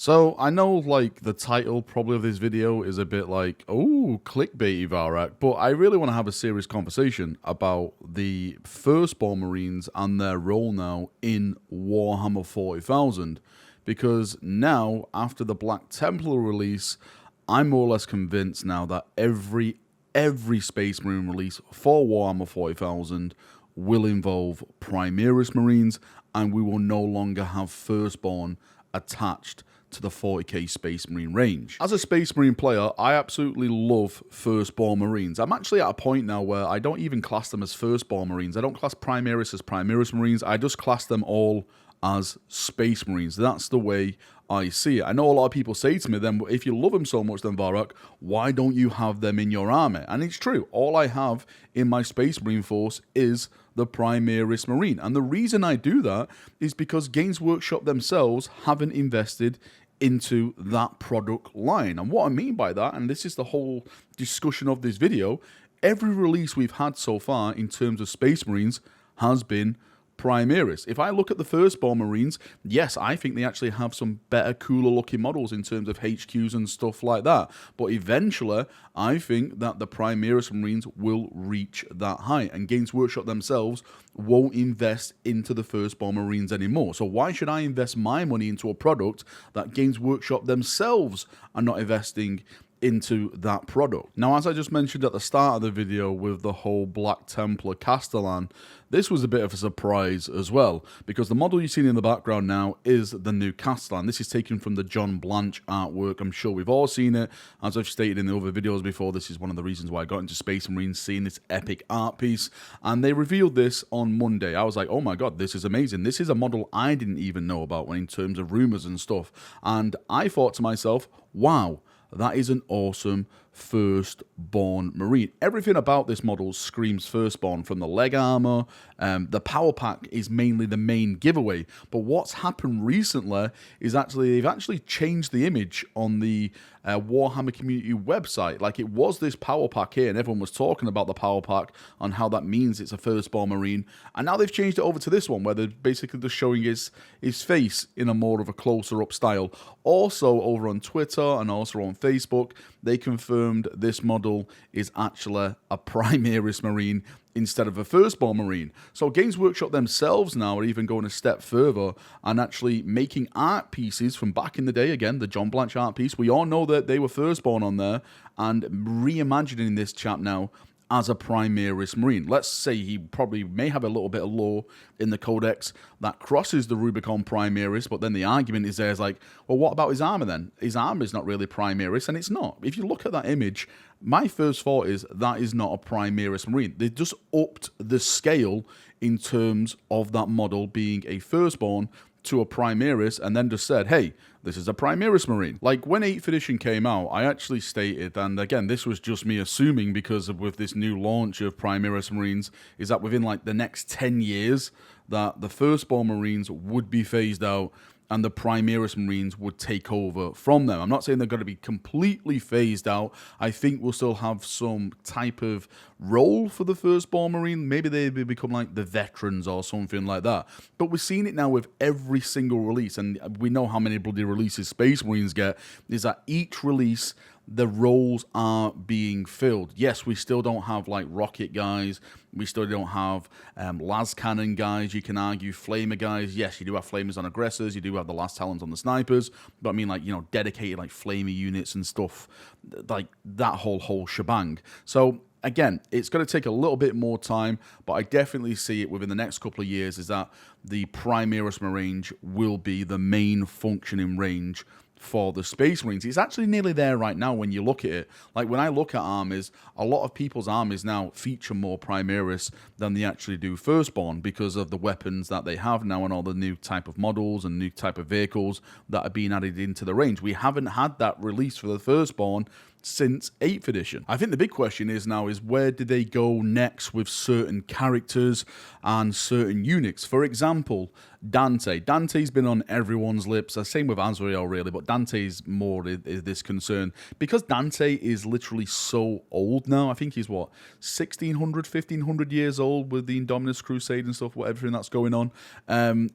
So I know like the title probably of this video is a bit like, oh, clickbaity Valrak, but I really want to have a serious conversation about the Firstborn Marines and their role now in Warhammer 40,000. Because now, after the Black Templar release, I'm more or less convinced now that every Space Marine release for Warhammer 40,000 will involve Primaris Marines, and we will no longer have Firstborn attached to the 40k Space Marine range. As a Space Marine player, I absolutely love Firstborn Marines. I'm actually at a point now where I don't even class them as Firstborn Marines. I don't class Primaris as Primaris Marines. I just class them all as Space Marines. That's the way I see it. I know a lot of people say to me, then, if you love them so much, then Valrak, why don't you have them in your army? And it's true. All I have in my Space Marine force is the Primaris Marine. And the reason I do that is because Games Workshop themselves haven't invested into that product line. And what I mean by that, and this is the whole discussion of this video, every release we've had so far in terms of Space Marines has been Primaris. If I look at the Firstborn Marines, yes, I think they actually have some better, cooler looking models in terms of HQs and stuff like that. But eventually, I think that the Primaris Marines will reach that height, and Games Workshop themselves won't invest into the Firstborn Marines anymore. So why should I invest my money into a product that Games Workshop themselves are not investing into that product? Now, as I just mentioned at the start of the video with the whole Black Templar Castellan, this was a bit of a surprise as well, because the model you've seen in the background now is the new Castellan. This is taken from the John Blanche artwork. I'm sure we've all seen it. As I've stated in the other videos before, this is one of the reasons why I got into Space Marines, seeing this epic art piece. And they revealed this on Monday. I was like, oh my god, this is amazing. This is a model I didn't even know about in terms of rumors and stuff. And I thought to myself, wow, that is an awesome Firstborn Marine. Everything about this model screams Firstborn, from the leg armor. The power pack is mainly the main giveaway. But what's happened recently is they've actually changed the image on the Warhammer community website. Like, it was this power pack here, and everyone was talking about the power pack and how that means it's a Firstborn Marine. And now they've changed it over to this one, where they're basically just showing his face in a more of a closer up style. Also, over on Twitter and also on Facebook, they confirmed this model is actually a Primaris Marine instead of a Firstborn Marine. So Games Workshop themselves now are even going a step further and actually making art pieces from back in the day. Again, the John Blanche art piece. We all know that they were Firstborn on there, and reimagining this chap now as a Primaris Marine. Let's say he probably may have a little bit of lore in the Codex that crosses the Rubicon Primaris, but then the argument is there is like, well, what about his armor then? His armor is not really Primaris, and it's not. If you look at that image, my first thought is that is not a Primaris Marine. They just upped the scale in terms of that model being a Firstborn to a Primaris, and then just said, hey, this is a Primaris Marine. Like, when 8th edition came out, I actually stated, and again, this was just me assuming because of with this new launch of Primaris Marines, is that within like the next 10 years, that the Firstborn Marines would be phased out and the Primaris Marines would take over from them. I'm not saying they're going to be completely phased out. I think we'll still have some type of role for the Firstborn Marine. Maybe they become like the veterans or something like that. But we're seeing it now with every single release, and we know how many bloody releases Space Marines get, is that each release, the roles are being filled. Yes, we still don't have like rocket guys. We still don't have las cannon guys. You can argue flamer guys. Yes, you do have flamers on aggressors. You do have the last talons on the snipers. But I mean, like, you know, dedicated like flamer units and stuff, like that whole shebang. So again, it's going to take a little bit more time, but I definitely see it within the next couple of years is that the Primaris range will be the main functioning range for the Space Marines. It's actually nearly there right now when you look at it. Like, when I look at armies, a lot of people's armies now feature more Primaris than they actually do Firstborn because of the weapons that they have now and all the new type of models and new type of vehicles that are being added into the range. We haven't had that release for the Firstborn since 8th edition. I think the big question is now is where do they go next with certain characters and certain units? For example, Dante. Dante's been on everyone's lips. Same with Azrael, really, but Dante's more is this concern. Because Dante is literally so old now. I think he's, what, 1,600, 1,500 years old with the Indominus Crusade and stuff, everything that's going on.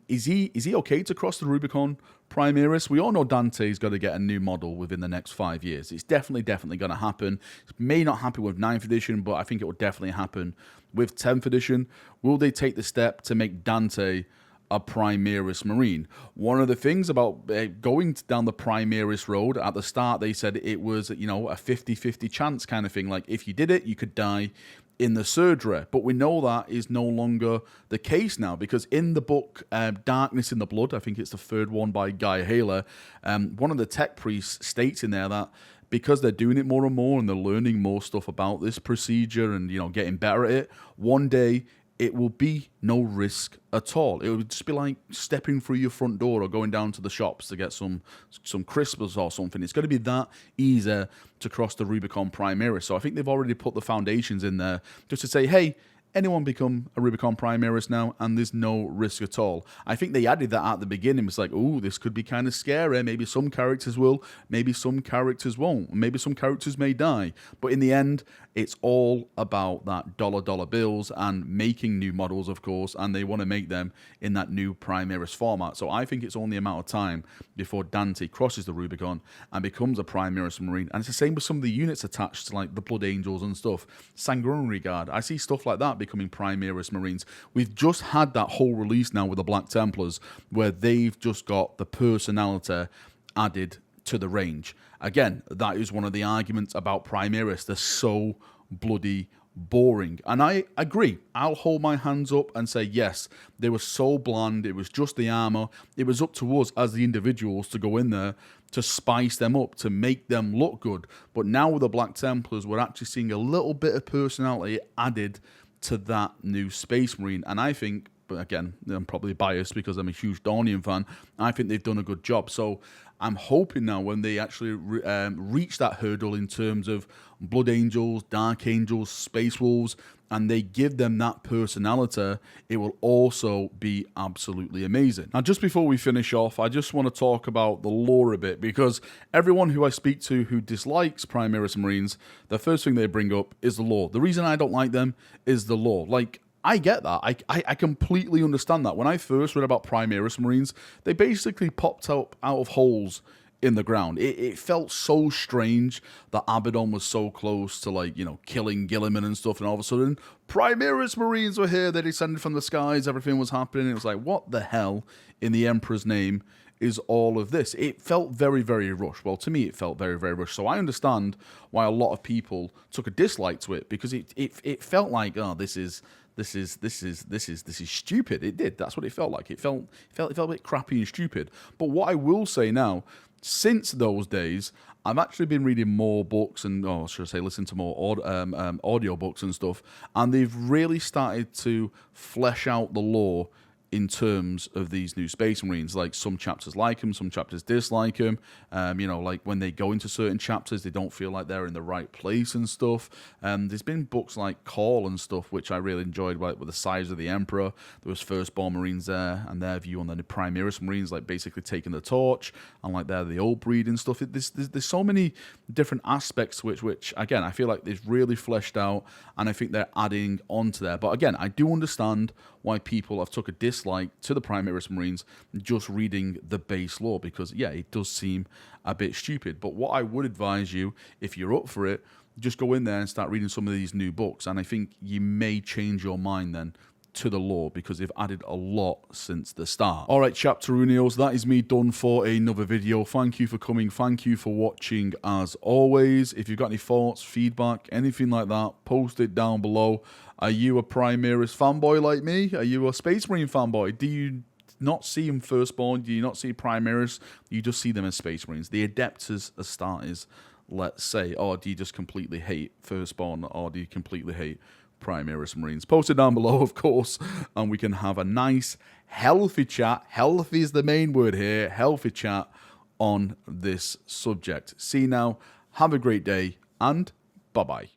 Is he okay to cross the Rubicon Primaris, we all know Dante's got to get a new model within the next 5 years. It's definitely going to happen. It may not happen with 9th edition, but I think it will definitely happen with 10th edition. Will they take the step to make Dante a Primaris Marine? One of the things about going down the Primaris road, at the start they said it was, you know, a 50-50 chance kind of thing. Like, if you did it, you could die in the surgery. But we know that is no longer the case now, because in the book Darkness in the Blood, I think it's the 3rd one by Guy Haler, one of the tech priests states in there that because they're doing it more and more and they're learning more stuff about this procedure and, you know, getting better at it, one day it will be no risk at all. It would just be like stepping through your front door or going down to the shops to get some crisps or something. It's going to be that easy to cross the Rubicon Primaris. So I think they've already put the foundations in there just to say, hey, anyone become a Rubicon Primaris now, and there's no risk at all. I think they added that at the beginning. It's like, oh, this could be kind of scary. Maybe some characters will, maybe some characters won't. Maybe some characters may die. But in the end, it's all about that dollar bills and making new models, of course, and they want to make them in that new Primaris format. So I think it's only a matter of time before Dante crosses the Rubicon and becomes a Primaris Marine. And it's the same with some of the units attached to, like, the Blood Angels and stuff. Sanguinary Guard. I see stuff like that becoming Primaris Marines. We've just had that whole release now with the Black Templars where they've just got the personality added to the range. Again, that is one of the arguments about Primaris. They're so bloody boring. And I agree. I'll hold my hands up and say, yes, they were so bland. It was just the armor. It was up to us as the individuals to go in there to spice them up, to make them look good. But now with the Black Templars, we're actually seeing a little bit of personality added to that new Space Marine. And I think, but again, I'm probably biased because I'm a huge Dornian fan, I think they've done a good job. So I'm hoping now when they actually reach that hurdle in terms of Blood Angels, Dark Angels, Space Wolves, and they give them that personality, it will also be absolutely amazing. Now, just before we finish off, I just want to talk about the lore a bit, because everyone who I speak to who dislikes Primaris Marines, the first thing they bring up is the lore. The reason I don't like them is the lore. Like, I get that. I completely understand that. When I first read about Primaris Marines, they basically popped out of holes in the ground. It felt so strange that Abaddon was so close to, like, you know, killing Gilliman and stuff, and all of a sudden, Primaris Marines were here, they descended from the skies, everything was happening. It was like, what the hell in the Emperor's name is all of this? It felt very, very rushed. Well, to me, it felt very, very rushed. So I understand why a lot of people took a dislike to it, because it felt like, oh, this is stupid. It did. That's what it felt like. It felt a bit crappy and stupid. But what I will say now, since those days, I've actually been reading more books and, should I say, listen to more audio books and stuff, and they've really started to flesh out the lore in terms of these new Space Marines. Like, some chapters like them, some chapters dislike them. You know, like when they go into certain chapters, they don't feel like they're in the right place and stuff. There's been books like Call and stuff, which I really enjoyed, like with the size of the Emperor. There was Firstborn Marines there, and their view on the Primaris Marines, like basically taking the torch, and like they're the old breed and stuff. There's so many different aspects to which again, I feel like they've really fleshed out, and I think they're adding on to there. But again, I do understand why people have took a dislike to the Primaris Marines just reading the base lore, because yeah, it does seem a bit stupid. But what I would advise you, if you're up for it, just go in there and start reading some of these new books, and I think you may change your mind then to the lore, because they've added a lot since the start. Alright, Chapterunios, that is me done for another video. Thank you for coming, thank you for watching as always. If you've got any thoughts, feedback, anything like that, post it down below. Are you a Primaris fanboy like me? Are you a Space Marine fanboy? Do you not see them Firstborn? Do you not see Primaris? You just see them as Space Marines, the Adepts as starters, let's say. Or do you just completely hate Firstborn, or do you completely hate Primaris Marines? Post it down below, of course, and we can have a nice, healthy chat. Healthy is the main word here. Healthy chat on this subject. See you now. Have a great day, and bye-bye.